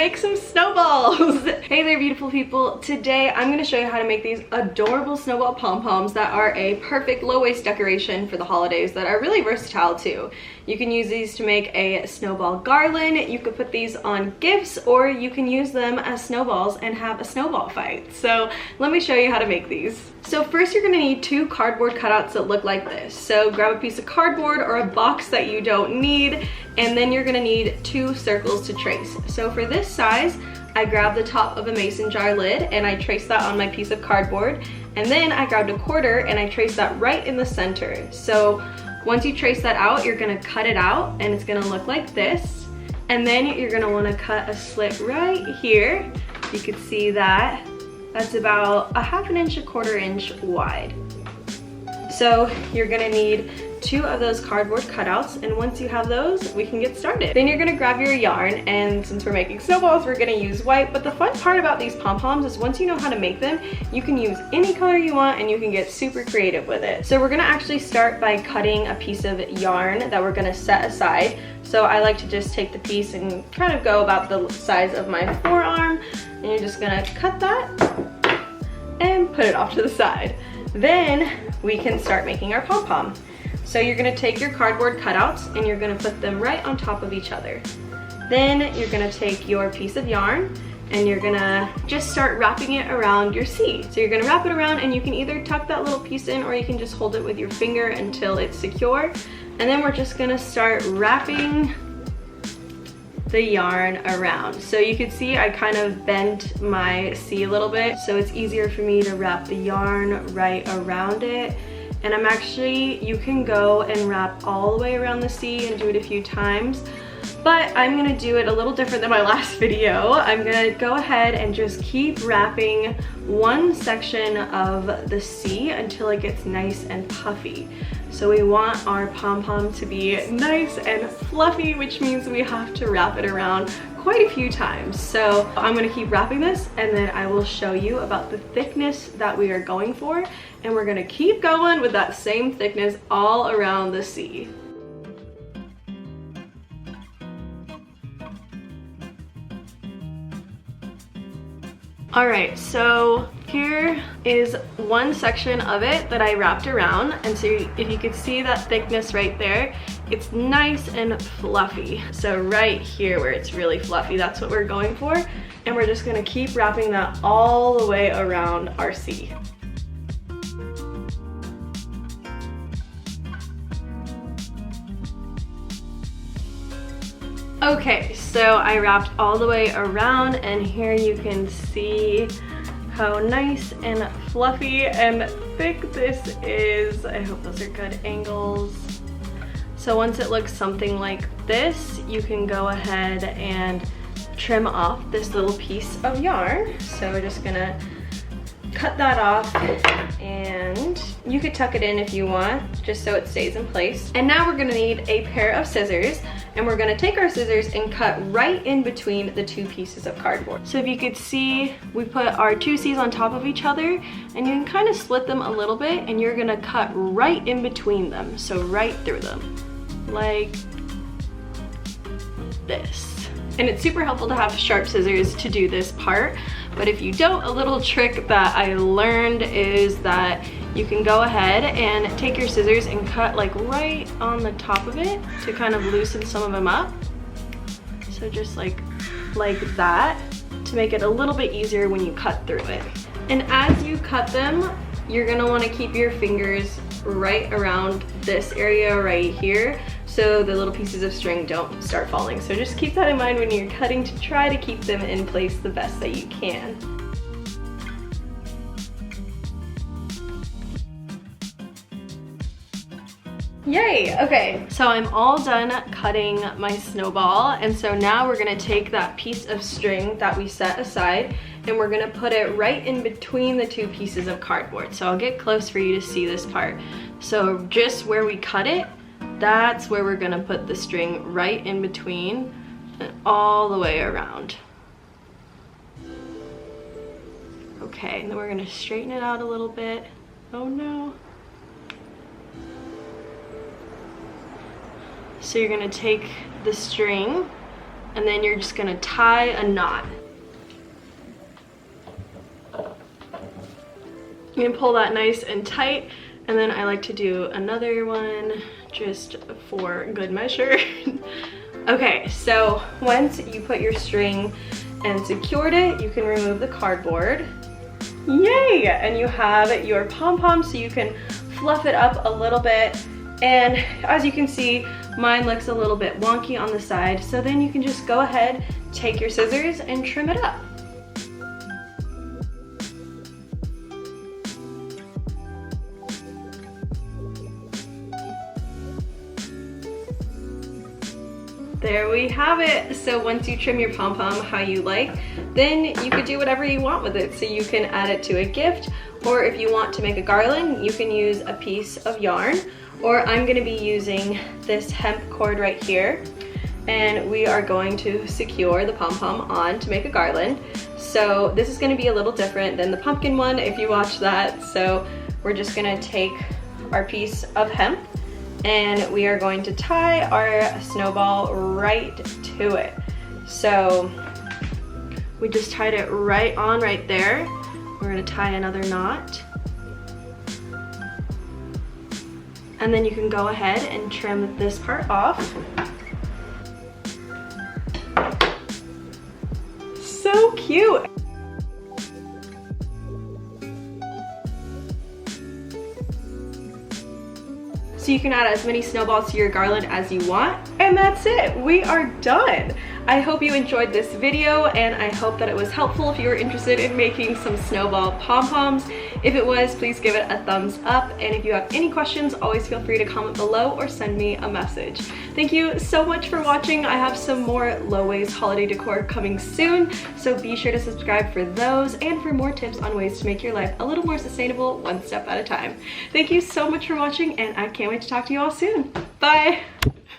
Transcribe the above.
make some snowballs. Hey there, beautiful people. Today I'm going to show you how to make these adorable snowball pom-poms that are a perfect low-waist decoration for the holidays that are really versatile too. You can use these to make a snowball garland, you could put these on gifts, or you can use them as snowballs and have a snowball fight. So let me show you how to make these. So first you're going to need 2 cardboard cutouts that look like this. So grab a piece of cardboard or a box that you don't need, and then you're going to need 2 circles to trace. So for this size, I grabbed the top of a mason jar lid and I traced that on my piece of cardboard, and then I grabbed a quarter and I traced that right in the center. So once you trace that out, you're going to cut it out and it's going to look like this, and then you're going to want to cut a slit right here. You can see that that's about a ½ inch, ¼ inch wide. So you're going to need 2 of those cardboard cutouts, and once you have those, we can get started. Then you're gonna grab your yarn, and since we're making snowballs, we're gonna use white, but the fun part about these pom-poms is once you know how to make them, you can use any color you want and you can get super creative with it. So we're gonna actually start by cutting a piece of yarn that we're gonna set aside. So I like to just take the piece and kind of go about the size of my forearm, and you're just gonna cut that and put it off to the side. Then we can start making our pom-pom. So you're gonna take your cardboard cutouts and you're gonna put them right on top of each other. Then you're gonna take your piece of yarn and you're gonna just start wrapping it around your C. So you're gonna wrap it around, and you can either tuck that little piece in or you can just hold it with your finger until it's secure. And then we're just gonna start wrapping the yarn around. So you can see I kind of bent my C a little bit, so it's easier for me to wrap the yarn right around it. And I'm actually, you can go and wrap all the way around the C and do it a few times, but I'm gonna do it a little different than my last video. I'm gonna go ahead and just keep wrapping one section of the C until it gets nice and puffy. So we want our pom-pom to be nice and fluffy, which means we have to wrap it around quite a few times. So I'm gonna keep wrapping this, and then I will show you about the thickness that we are going for, and we're gonna keep going with that same thickness all around the C. Alright, so here is one section of it that I wrapped around, and so if you could see that thickness right there, it's nice and fluffy. So right here where it's really fluffy, that's what we're going for, and we're just gonna keep wrapping that all the way around our C. Okay, so I wrapped all the way around, and here you can see how nice and fluffy and thick this is. I hope those are good angles. So once it looks something like this, you can go ahead and trim off this little piece of yarn. So we're just gonna cut that off, and you could tuck it in if you want, just so it stays in place. And now we're gonna need a pair of scissors, and we're gonna take our scissors and cut right in between the 2 pieces of cardboard. So if you could see, we put our 2 C's on top of each other, and you can kind of split them a little bit, and you're gonna cut right in between them, so right through them, like this. And it's super helpful to have sharp scissors to do this part, but if you don't, a little trick that I learned is that you can go ahead and take your scissors and cut like right on the top of it to kind of loosen some of them up. So just like that, to make it a little bit easier when you cut through it. And as you cut them, you're gonna wanna keep your fingers right around this area right here, so the little pieces of string don't start falling. So just keep that in mind when you're cutting, to try to keep them in place the best that you can. Yay, okay, so I'm all done cutting my snowball, and so now we're gonna take that piece of string that we set aside and we're gonna put it right in between the 2 pieces of cardboard. So I'll get close for you to see this part. So just where we cut it, that's where we're gonna put the string, right in between and all the way around. Okay, and then we're gonna straighten it out a little bit. Oh no. So you're gonna take the string and then you're just gonna tie a knot. You can pull that nice and tight, and then I like to do another one just for good measure. Okay, so once you put your string and secured it, you can remove the cardboard. Yay! And you have your pom-pom, so you can fluff it up a little bit. And as you can see, mine looks a little bit wonky on the side, so then you can just go ahead, take your scissors and trim it up. There we have it. So once you trim your pom-pom how you like, then you could do whatever you want with it. So you can add it to a gift, or if you want to make a garland, you can use a piece of yarn, or I'm gonna be using this hemp cord right here, and we are going to secure the pom-pom on to make a garland. So this is gonna be a little different than the pumpkin one if you watch that. So we're just gonna take our piece of hemp, and we are going to tie our snowball right to it. So we just tied it right on right there. We're gonna tie another knot. And then you can go ahead and trim this part off. So cute. So you can add as many snowballs to your garland as you want, and that's it. We are done. I hope you enjoyed this video, and I hope that it was helpful if you were interested in making some snowball pom-poms. If it was, please give it a thumbs up, and if you have any questions, always feel free to comment below or send me a message. Thank you so much for watching. I have some more low waist holiday decor coming soon, so be sure to subscribe for those and for more tips on ways to make your life a little more sustainable, one step at a time. Thank you so much for watching, and I can't wait to talk to you all soon. Bye!